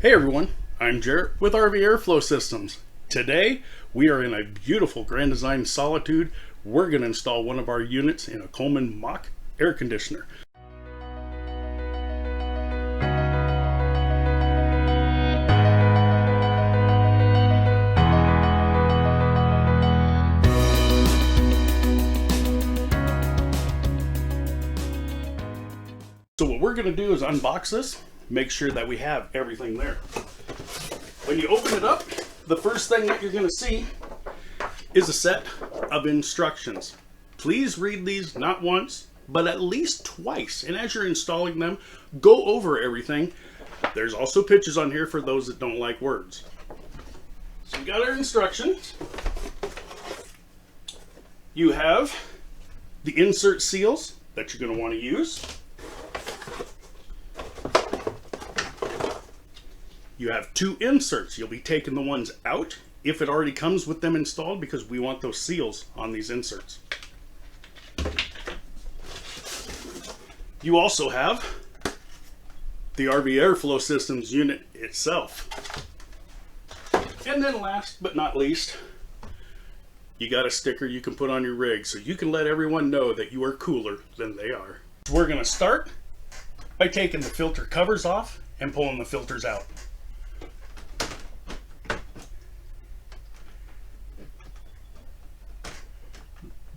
Hey everyone, I'm Jeret with RV Airflow Systems. Today we are in a beautiful Grand Design Solitude. We're going to install one of our units in a Coleman Mach air conditioner. So what we're going to do is unbox this, make sure that we have everything there. When you open it up, the first thing that you're going to see is a set of instructions. Please read these not once, but at least twice. And as you're installing them, go over everything. There's also pictures on here for those that don't like words. So we got our instructions. You have the insert seals that you're going to want to use. You have two inserts. You'll be taking the ones out if it already comes with them installed, because we want those seals on these inserts. You also have the RV Airflow Systems unit itself. And then last but not least, you got a sticker you can put on your rig so you can let everyone know that you are cooler than they are. We're going to start by taking the filter covers off and pulling the filters out.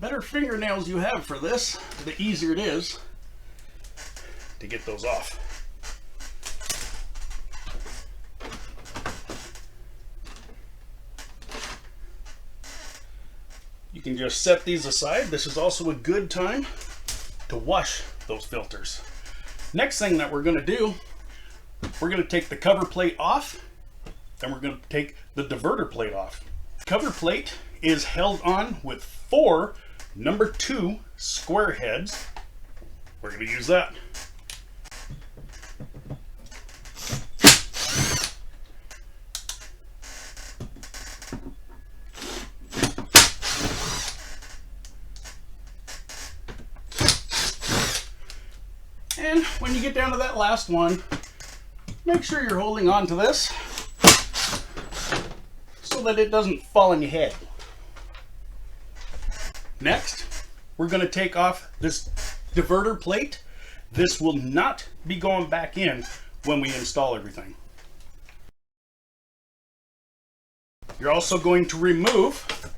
Better fingernails you have for this, the easier it is to get those off. You can just set these aside. This is also a good time to wash those filters. Next thing that we're going to do, we're going to take the cover plate off, and we're going to take the diverter plate off. Cover plate is held on with 4 number 2 square heads. We're going to use that. And when you get down to that last one, make sure you're holding on to this so that it doesn't fall on your head. Next, we're going to take off this diverter plate. This will not be going back in when we install everything. You're also going to remove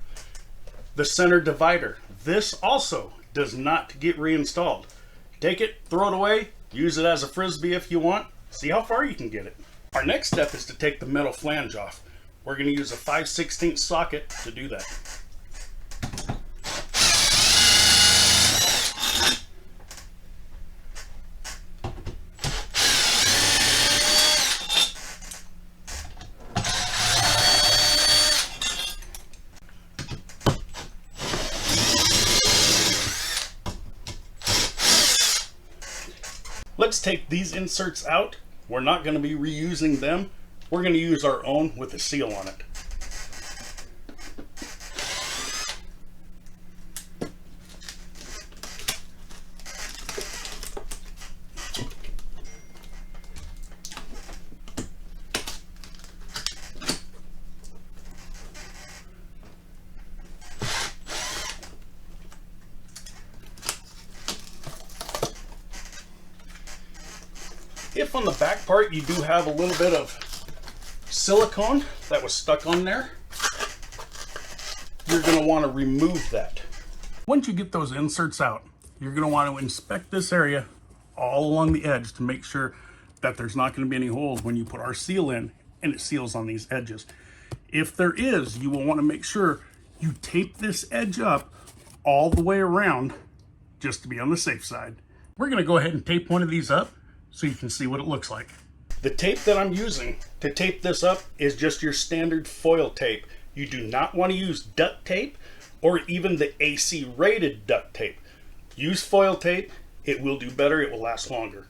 the center divider. This also does not get reinstalled. Take it, throw it away, use it as a frisbee if you want. See how far you can get it. Our next step is to take the metal flange off. We're going to use a 5/16 socket to do that. Let's take these inserts out. We're not going to be reusing them. We're going to use our own with a seal on it. If on the back part you do have a little bit of silicone that was stuck on there, you're going to want to remove that. Once you get those inserts out, you're going to want to inspect this area all along the edge to make sure that there's not going to be any holes when you put our seal in and it seals on these edges. If there is, you will want to make sure you tape this edge up all the way around just to be on the safe side. We're going to go ahead and tape one of these up so you can see what it looks like. The tape that I'm using to tape this up is just your standard foil tape. You do not want to use duct tape or even the AC rated duct tape. Use foil tape. It will do better. It will last longer.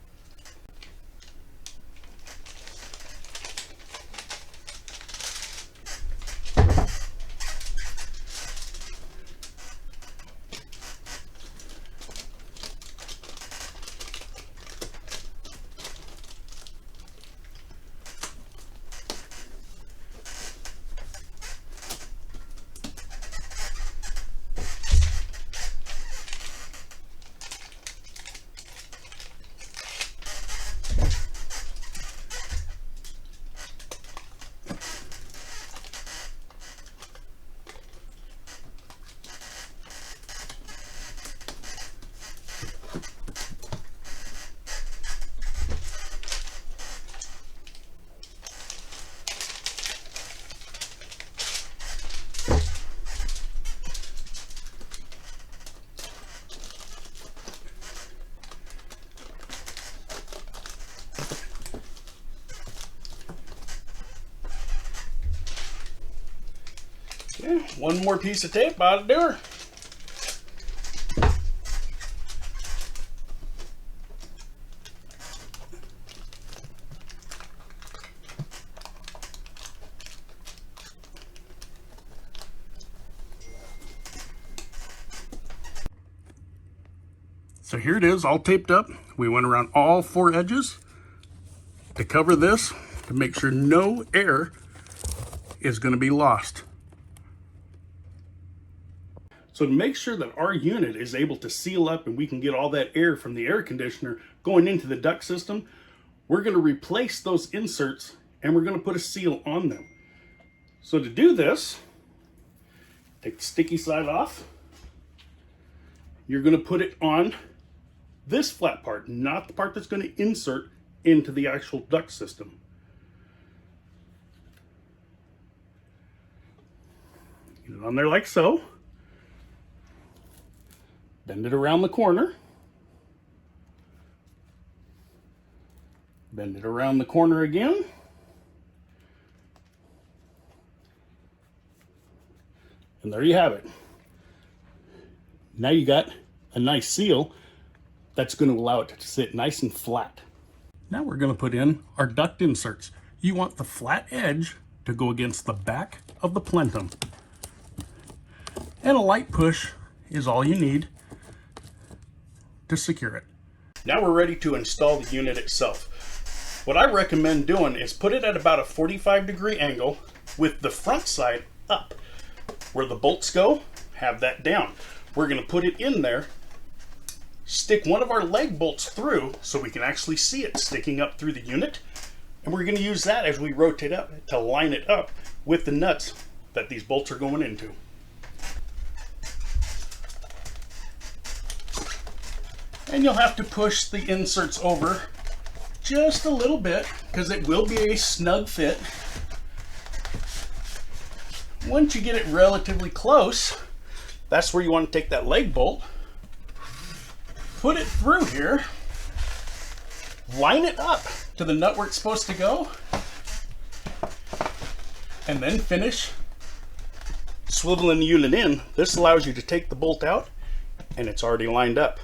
Yeah, one more piece of tape ought to do her. So here it is, all taped up. We went around all 4 edges to cover this to make sure no air is going to be lost. So to make sure that our unit is able to seal up and we can get all that air from the air conditioner going into the duct system, we're going to replace those inserts and we're going to put a seal on them. So to do this, take the sticky side off. You're going to put it on this flat part, not the part that's going to insert into the actual duct system. Get it on there like so. Bend it around the corner. Bend it around the corner again. And there you have it. Now you got a nice seal that's going to allow it to sit nice and flat. Now we're going to put in our duct inserts. You want the flat edge to go against the back of the plenum. And a light push is all you need to secure it. Now we're ready to install the unit itself. What I recommend doing is put it at about a 45-degree angle with the front side up. Where the bolts go, have that down. We're going to put it in there, stick one of our leg bolts through so we can actually see it sticking up through the unit, and we're going to use that as we rotate up to line it up with the nuts that these bolts are going into. And you'll have to push the inserts over just a little bit because it will be a snug fit. Once you get it relatively close, that's where you want to take that leg bolt, put it through here, line it up to the nut where it's supposed to go, and then finish swiveling the unit in. This allows you to take the bolt out and it's already lined up.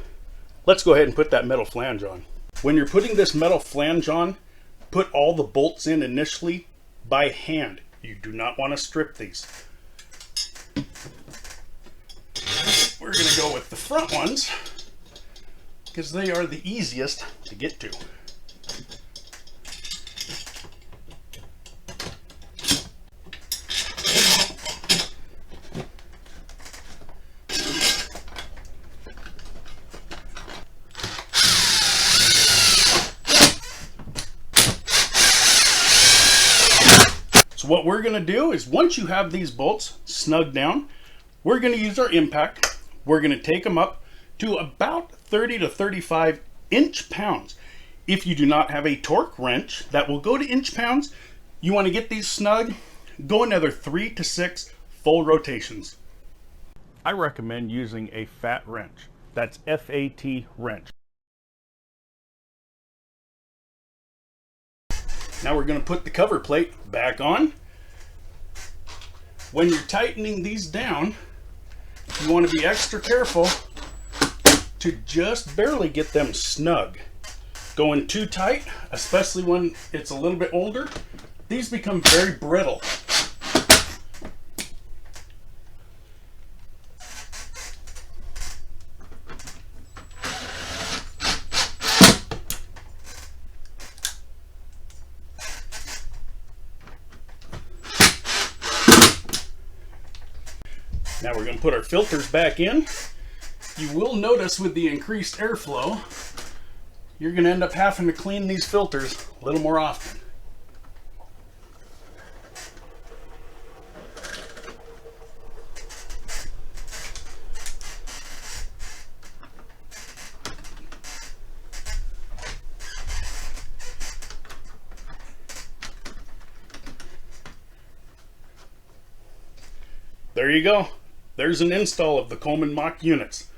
Let's go ahead and put that metal flange on. When you're putting this metal flange on, put all the bolts in initially by hand. You do not want to strip these. We're going to go with the front ones because they are the easiest to get to. So what we're going to do is once you have these bolts snug down, we're going to use our impact. We're going to take them up to about 30 to 35 inch-pounds. If you do not have a torque wrench that will go to inch-pounds, you want to get these snug, go another 3 to 6 full rotations. I recommend using a fat wrench. That's F-A-T wrench. Now we're going to put the cover plate back on. When you're tightening these down, you want to be extra careful to just barely get them snug. Going too tight, especially when it's a little bit older, these become very brittle. Now we're going to put our filters back in. You will notice with the increased airflow, you're going to end up having to clean these filters a little more often. There you go. There's an install of the Coleman Mach units.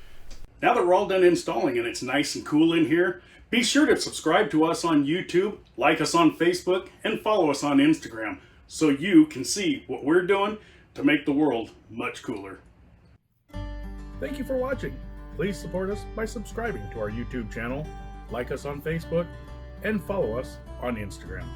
Now that we're all done installing and it's nice and cool in here, be sure to subscribe to us on YouTube, like us on Facebook, and follow us on Instagram so you can see what we're doing to make the world much cooler. Thank you for watching. Please support us by subscribing to our YouTube channel, like us on Facebook, and follow us on Instagram.